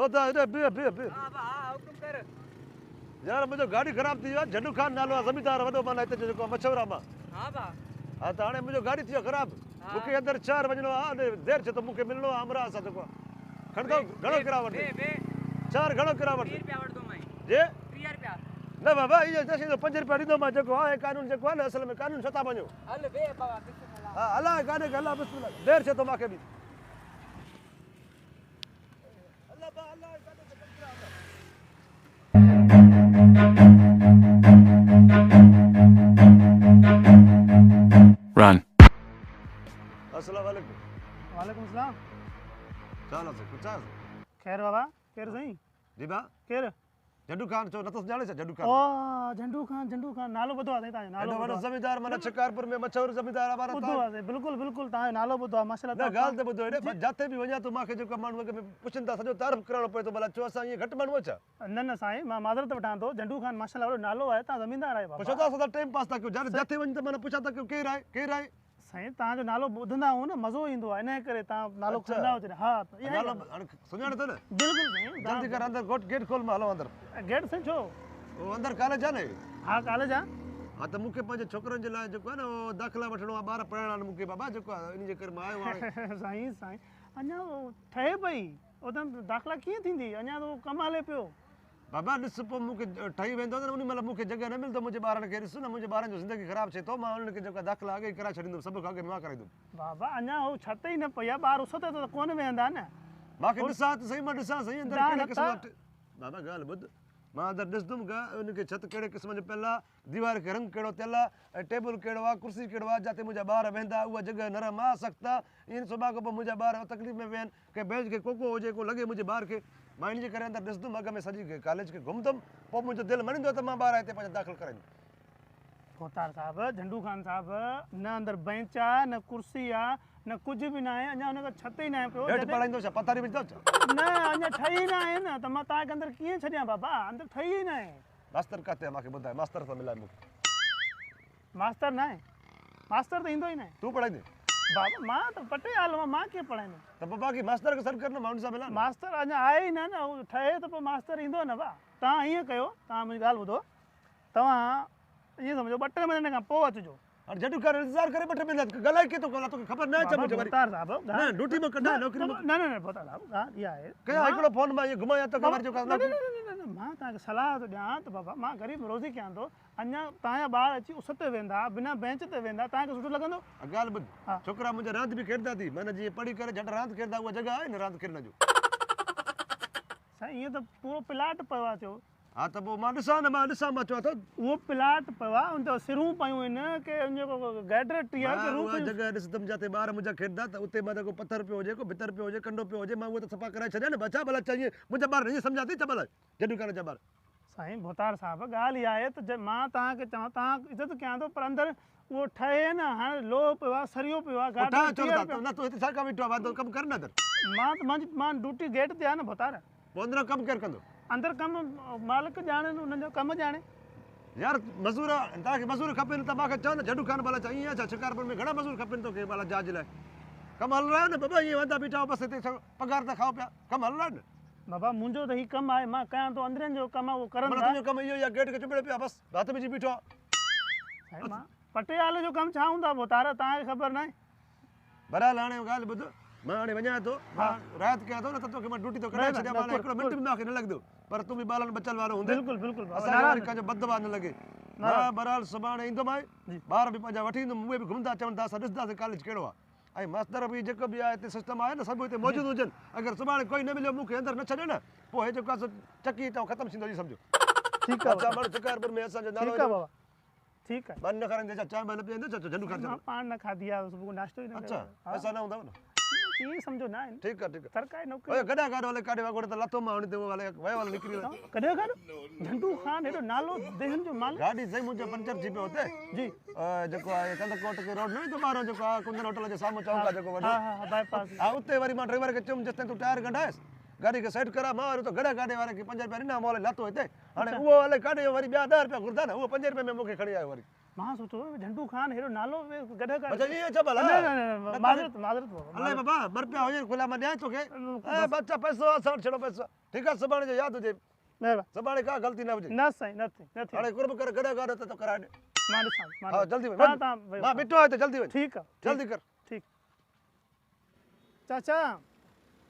ओ त बे बे बे हां बा हुकुम कर यार मुझे गाड़ी खराब थी है झंडू खान नालो आहे ज़मींदार वॾो माना हिते जेको मशहूरु आहे मां हां बा हा त हाणे मुंहिंजो गाड़ी थी वियो ख़राब मूंखे अंदरि 4 वञिणो आहे अने देरि छो त मूंखे मिलणो आहे अमरा सां जेको खणंदो घणो किरायो वठे बे 4 घणो किरायो वठे 30 रुपया वठदो मैं जे 30 रुपया न बाबा इहो चई 5 रुपया ॾींदो मां जेको आहे कानून जेको आहे न असल में कानून छो था मञो हल बे बाबा बिस्मिल्लाह हा अलाह गाॾी अलाह बिस्मिल्लाह देरि छो थो मूंखे बि अलाह बा अलाह गाॾी खे किरायो Run. अस्सलाम वालेकुम वालेकुम सलाम चाल से कुछ है खैर बाबा केर सही जी बा केर झंडू खान चो नतस जाने से झंडू खान ओ झंडू खान नालो ॿुधो आहे तव्हां नालो एडो वॾो ज़मींदार माना शिकारपुर में मशहूर ज़मींदार हमारा ॿुधो आहे बिल्कुल बिल्कुल तव्हां नालो ॿुधो आहे माशाल्लाह न गाल ते ॿुधो एडे जाते भी वञा तो माखे जेको माण्हू के पुछन था सॼो तारीफ़ करणो पए तो भला चो असां ये घट माण्हू छा न साईं मां माज़रत वठां थो झंडू खान माशाल्लाह वॾो नालो आहे तव्हां ज़मींदार आहियो पुछो बाबा था सदा टाइम पास था कयो जाते वञ त माना पुछा था कयो केर आहे साईं तव्हांजो नालो ॿुधंदा आहियूं न मज़ो ईंदो आहे इन करे तव्हां नालो खणंदा आहियो हा नालो हाणे सुञाणे तो न बिल्कुल साईं जल्दी कर अंदर गेट खोल मां हलो अंदर गेट साईं छो ओ अंदर कॉलेज आहे न हा कॉलेज आहे हा त मूंखे पंहिंजे छोकरनि जे लाइ जेको आहे न उहो दाख़िला वठणो आहे ॿार पढ़ाइणा आहिनि मूंखे बाबा जेको आहे इन जे करे मां आयो हाणे साईं अञा ठहे पई उतां दाख़िला कीअं थींदी अञा तो कमु हले पियो बाबा ॾिस पोइ मूंखे ठही वेंदो न उन महिल मूंखे जॻह न मिलंदो मुंहिंजे ॿारनि खे ॾिस न मुंहिंजे ॿारनि जो ज़िंदगी ख़राबु थिए थो मां उन्हनि खे जेका दाख़िला अॻे ई कराए छॾींदुमि सभु खां अॻे मां कराईंदुमि बाबा अञा हू छत ई न पई आहे ॿार उस ते त कोन वेहंदा न मूंखे ॾिसां त सही मां ॾिसां सही अंदरि न, कहिड़े न क़िस्म जा बाबा ॻाल्हि ॿुध मां अंदरि ॾिसंदुमि उनखे छत कहिड़े क़िस्म जो पियल आहे दीवार खे रंग कहिड़ो थियल आहे ऐं टेबल कहिड़ो आहे कुर्सी कहिड़ो आहे जिते मुंहिंजा ॿार वेंदा उहा जॻह नरम आहे सख़्तु आहे ईअं सुभाणे खां पोइ मुंहिंजा ॿार तकलीफ़ में वेहनि कंहिं बेंच खे कोको हुजे को लॻे मुंहिंजे ॿार खे मां इन जे करे अंदरि ॾिसंदुमि अॻ में सॼी कॉलेज खे घुमंदुमि पोइ मुंहिंजो दिलि मञींदो त मां ॿार हिते पंहिंजा दाख़िल कराईंदुमि कोतार साहब झंडू खान साहब न अंदरि बेंच आहे न कुर्सी आहे न कुझु बि न आहे अञा हुनखे छत ई न आहे पियो हेठि पढ़ाईंदो छा पथारी विझंदो छा न अञा ठही न आहे न त मां तव्हांखे अंदरि कीअं छॾियां बाबा अंदरि ठही ई न आहे मास्तर किथे आहे मूंखे ॿुधाए मास्तर सां मिलाए मूंखे मास्तर न आहे मास्तर त ईंदो ई न आहे तूं पढ़ाईंदे बाबा मां त पटे हाल मां कीअं पढ़ाईंदुमि त पोइ बाक़ी मास्तर खे सॾु कर न मां हुन सां मिलां मास्तर अञा आहे ई न हू ठहे त पोइ मास्तर ईंदो न भाउ तव्हां ईअं कयो तव्हां मुंहिंजी ॻाल्हि ॿुधो तव्हां ईअं सम्झो 2-3 महीने खां पोइ अचिजो हाणे झंडू खान इंतज़ारु करे 2-3 महीना ॻाल्हाए केथो कोन तोखे ख़बर न आहे छा मुंहिंजे वरी कोतार साहब न ड्यूटी में कढाए नौकरी में न कोतार साहब ॻाल्हि इहा आहे कया हिकिड़ो फोन मां इहो घुमाया त ख़बर जो न मां तव्हांखे सलाह थो ॾियां त बाबा मां ग़रीब रोज़ी कयां थो अञा तव्हांजा ॿार अची उस ते वेंदा बिना बेंच ते वेंदा तव्हांखे सुठो लॻंदो ॻाल्हि ॿुध छोकिरा मुंहिंजा रांदि बि खेॾंदा थी माना जीअं पढ़ी करे झटि रांदि खेॾंदा उहा जॻह आहे न रांदि खेॾण जो साईं ईअं त पूरो प्लाट पियो आहे थियो हा त पोइ मां ॾिसां मां चवां थो उहो प्लाट पियो आहे उन ते सिरूं पयूं आहिनि की जेको गैडरेट टी आहे उहा जॻह ॾिसंदुमि जिते ॿार मुंहिंजा खेॾंदा त उते मां को पथर पियो हुजे को भितर पियो हुजे कंडो पियो हुजे मां उहो त सफ़ा कराए छॾियां न बचा भला चाहिए मुंहिंजा ॿार ईअं सम्झा थी छा भला झंडू खान जा ॿार साईं भोतार साहब ॻाल्हि इहा आहे त मां तव्हांखे चवां तव्हां इज़त कयां थो पर अंदरि उहो ठहे न हाणे लोह पियो आहे सरियो पियो आहे न तूं हिते छा कमु वेठो आहे कमु कर न मां ड्यूटी गेट ते आहे न भोतार पोइ अंदरि कमु केरु कंदो अंदरि कमु मालिक ॼाणे हुननि जो कमु ॼाणे यार मज़ूर तव्हांखे मज़ूर खपनि त मूंखे चओ न झंडू खान भला ईअं आहे छा शिकारपुर में घणा मज़ूर खपनि तोखे भला जहाज लाइ कमु हल रहा आहे न बाबा ईअं वेंदा बीठा बसि हिते पघार था खाओ पिया कमु हल रहा आहे न बाबा मुंहिंजो त हीउ कमु आहे मां कयां थो अंदरनि जो कमु आहे उहो करनि था तुंहिंजो कमु इहो ई आहे गेट खे चुभड़े पिया बसि हथ विझी बीठो आहे साईं मां पटियाले जो कमु छा हूंदा भोतार तव्हांखे ख़बर न आहे बहरहाल हाणे ॻाल्हि ॿुध मां हाणे वञां थो मां राति कयां थो न त तोखे मां ड्यूटी थो कराए छॾियां मां हिकिड़ो मिंट बि मूंखे न लॻंदो पर तूं बि ॿारनि बचल वारो हूंदे बिल्कुलु असांखे कंहिंजो बददवा न लॻे मां बहरहाल सुभाणे ईंदोमांइ ॿार बि पंहिंजा वठी ईंदुमि उहे बि घुमंदा चवनि था असां ॾिसंदासीं कॉलेज कहिड़ो आहे ऐं मास्तर बि जेको बि आहे हिते सिस्टम आहे न सभु हिते मौजूदु हुजनि अगरि सुभाणे कोई न मिलियो मूंखे अंदरि न छॾे न पोइ हे जेको आहे चकी हितां ख़तमु थींदो जी सम्झो ठीकु आहे माण्हू शिकारपुर में असांजो नालो बाबा ठीकु आहे मां न खाराईंदे छा चांहि न पीअंदे छा झंडू खान पाण न खाधी आहे सुबुह नाश्तो ई न अच्छा पैसा न हूंदव न ईअं सम्झो न आहे ठीकु आहे सरकारी नौकरी ओए गॾा गाॾो हले काॾे वागोड़े त लथो मां हुन ते उहो हले वयो हले निकिरी वियो कॾहिं गॾु झंडू खान हेॾो नालो देहन जो मालिक गाॾी सही मुंहिंजो पंचर थी पियो हुते जी जेको आहे कंदकोट के रोड न ईंदो ॿाहिरां जेको आहे कुंदन होटल जे साम्हूं चौक आहे जेको वॾो हा बाईपास हा उते वरी मां ड्राइवर खे चयुमि जेसिताईं तूं टायर कढाएसि गाॾी खे सेट करा मां वरी तो गॾा गाॾे वारे खे 5 रुपया ॾिना मां हले लाथो हिते हाणे उहो हले काॾे वरी ॿिया 10 रुपया घुरंदा न उहो 5 रुपये में मूंखे खणी आयो वरी मां सोचो झंडू खान हेरो नालो गॾ कर अच्छा ये अच्छा भला माज़रत बाबा अल्लाह बाबा बरपिया हुजे खुला मां ॾियां तोखे ए बच्चा पैसो असां छड़ो पैसो ठीक आहे सुभाणे जो यादि हुजे महिरबानी सुभाणे का ग़लती न हुजे न साईं न थी हाणे कुर्ब करे गॾे गाॾो त कराए ॾे मां ॾिसां हा जल्दी वञ तव्हां मां बीठो आहे त जल्दी वञ ठीकु आहे जल्दी कर ठीक चाचा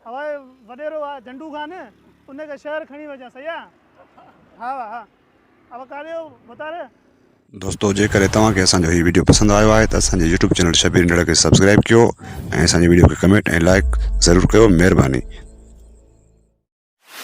हवाए वॾेरो आहे झंडू खान उनखे शहर खणी वञा सही आहे हा हा अब कारियो बतारे दोस्तों जेकर तव्हांखे असांजो हीउ वीडियो पसंदि आयो आहे त असांजे यूट्यूब चैनल शबीर निड़ खे सब्सक्राइब कयो ऐं असांजे वीडियो खे कमेंट ऐं लाइक ज़रूरु कयो महिरबानी